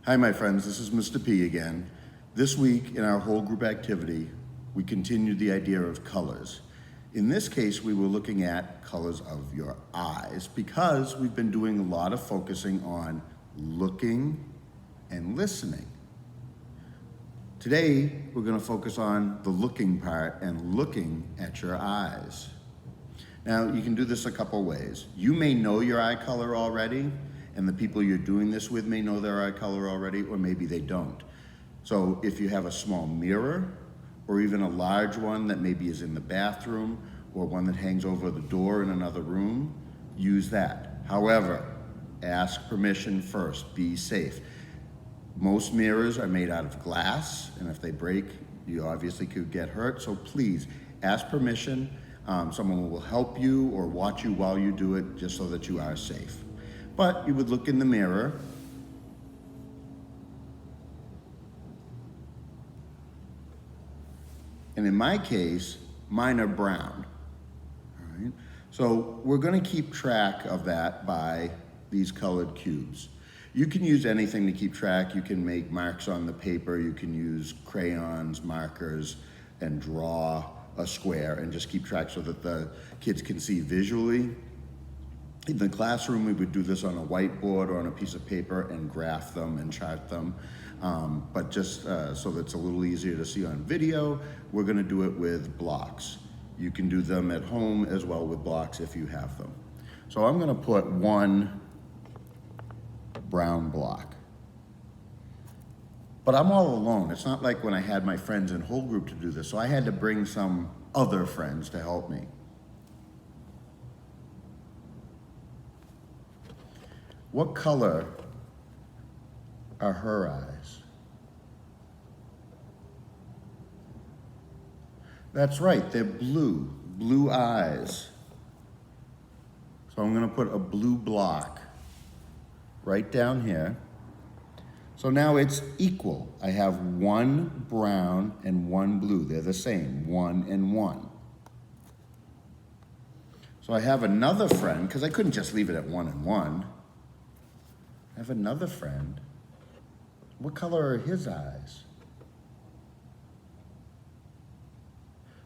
Hi, my friends, this is Mr. P again. This week in our whole group activity, we continued the idea of colors. In this case, we were looking at colors of your eyes because we've been doing a lot of focusing on looking and listening. Today, we're going to focus on the looking part and looking at your eyes. Now, you can do this a couple ways. You may know your eye color already, and the people you're doing this with may know their eye color already, or maybe they don't. So if you have a small mirror, or even a large one that maybe is in the bathroom, or one that hangs over the door in another room, use that. However, ask permission first, be safe. Most mirrors are made out of glass, and if they break, you obviously could get hurt, so please ask permission. Someone will help you or watch you while you do it, just so that you are safe. But you would look in the mirror and in my case, mine are brown. All right? So we're going to keep track of that by these colored cubes. You can use anything to keep track. You can make marks on the paper. You can use crayons, markers, and draw a square and just keep track so that the kids can see visually. In the classroom, we would do this on a whiteboard or on a piece of paper and graph them and chart them. But just so that it's a little easier to see on video, we're gonna do it with blocks. You can do them at home as well with blocks if you have them. So I'm gonna put one brown block. But I'm all alone. It's not like when I had my friends in whole group to do this, so I had to bring some other friends to help me. What color are her eyes? That's right, they're blue, blue eyes. So I'm gonna put a blue block right down here. So now it's equal. I have one brown and one blue. They're the same, 1 and 1. So I have another friend, because I couldn't just leave it at 1 and 1. I have another friend. What color are his eyes?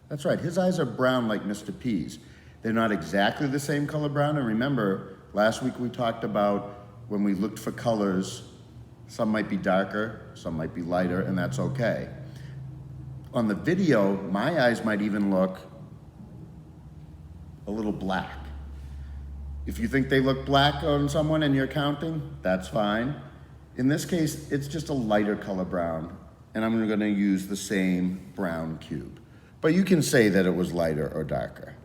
That's right, his eyes are brown like Mr. P's. They're not exactly the same color brown, and remember, last week we talked about when we looked for colors, some might be darker, some might be lighter, and that's okay. On the video, my eyes might even look a little black. If you think they look black on someone and you're counting, that's fine. In this case, it's just a lighter color brown, and I'm gonna use the same brown cube. But you can say that it was lighter or darker.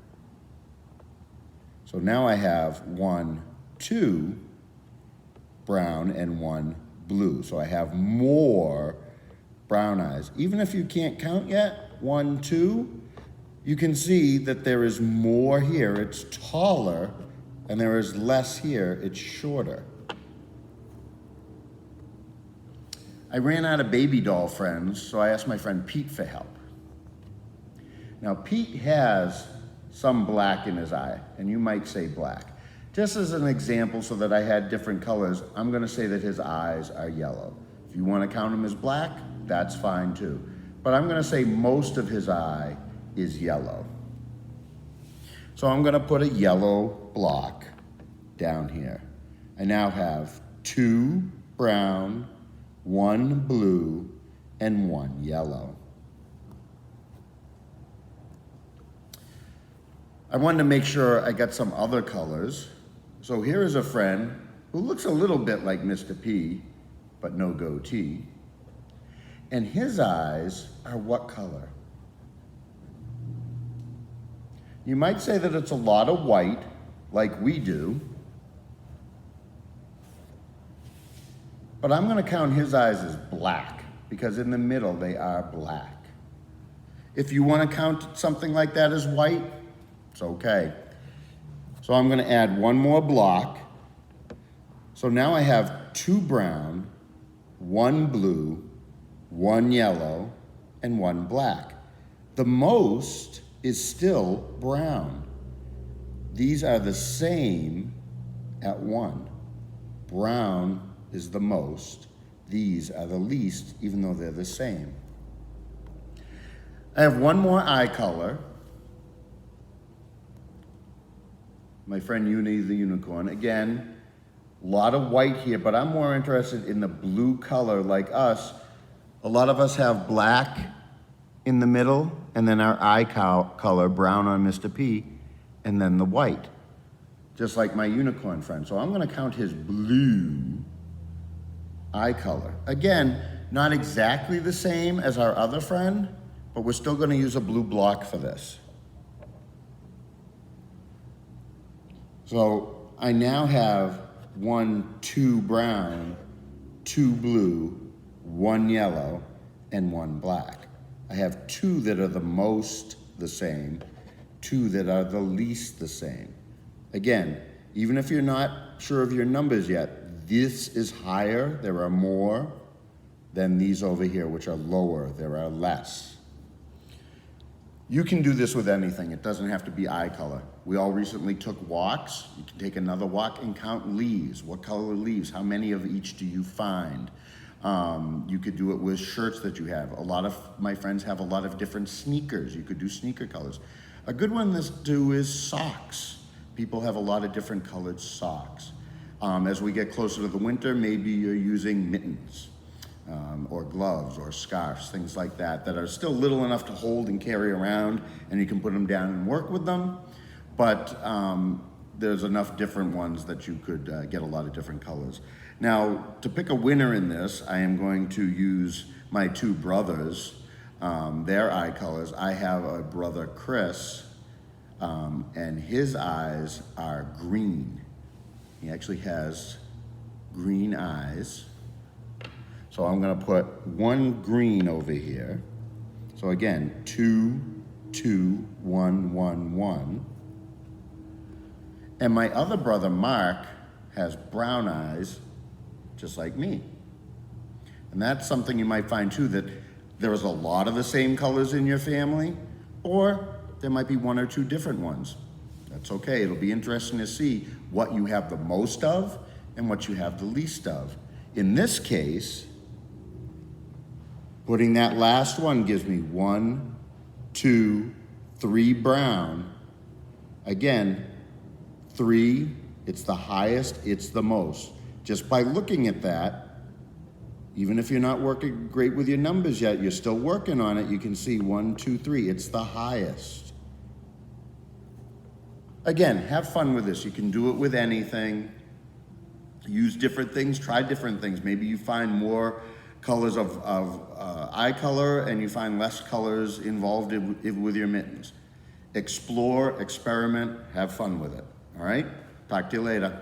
So now I have 1, 2 brown and 1 blue. So I have more brown eyes. Even if you can't count yet, 1, 2, you can see that there is more here. It's taller, and there is less here. It's shorter. I ran out of baby doll friends, so I asked my friend Pete for help. Now, Pete has some black in his eye, and you might say black. Just as an example, so that I had different colors, I'm gonna say that his eyes are yellow. If you wanna count him as black, that's fine too. But I'm gonna say most of his eye is yellow. So I'm gonna put a yellow block down here. I now have 2 brown, 1 blue, and 1 yellow. I wanted to make sure I got some other colors. So here is a friend who looks a little bit like Mr. P, but no goatee. And his eyes are what color? You might say that it's a lot of white, like we do. But I'm gonna count his eyes as black, because in the middle they are black. If you wanna count something like that as white, it's okay. So I'm gonna add 1 more block. So now I have 2 brown, 1 blue, 1 yellow, and 1 black. The most is still brown. These are the same at 1. Brown is the most. these are the least, even though they're the same. I have one more eye color. My friend Uni the Unicorn. Again, a lot of white here, but I'm more interested in the blue color like us. A lot of us have black in the middle, and then our eye color, brown on Mr. P, and then the white, just like my unicorn friend. So I'm gonna count his blue eye color. Again, not exactly the same as our other friend, but we're still gonna use a blue block for this. So I now have 1, 2 brown, 2 blue, 1 yellow, and 1 black. I have 2 that are the most the same, 2 that are the least the same. Again, even if you're not sure of your numbers yet, this is higher, there are more, than these over here, which are lower, there are less. You can do this with anything. It doesn't have to be eye color. We all recently took walks. You can take another walk and count leaves. What color leaves? How many of each do you find? You could do it with shirts that you have. A lot of my friends have a lot of different sneakers. You could do sneaker colors. A good one to do is socks. People have a lot of different colored socks. As we get closer to the winter, maybe you're using mittens. Or gloves or scarves, things like that, that are still little enough to hold and carry around, and you can put them down and work with them. But there's enough different ones that you could get a lot of different colors. Now, to pick a winner in this, I am going to use my 2 brothers, their eye colors. I have a brother, Chris, and his eyes are green. He actually has green eyes. So I'm gonna put 1 green over here. So again, 2, 2, 1, 1, 1. And my other brother, Mark, has brown eyes, just like me. And that's something you might find too, that there is a lot of the same colors in your family, or there might be 1 or 2 different ones. That's okay, it'll be interesting to see what you have the most of and what you have the least of. In this case, putting that last one gives me 1, 2, 3 brown. Again, 3, it's the highest, it's the most. Just by looking at that, even if you're not working great with your numbers yet, you're still working on it, you can see 1, 2, 3, it's the highest. Again, have fun with this. You can do it with anything. Use different things, try different things. Maybe you find more colors of eye color and you find less colors involved with your mittens. Explore, experiment, have fun with it. All right? Talk to you later.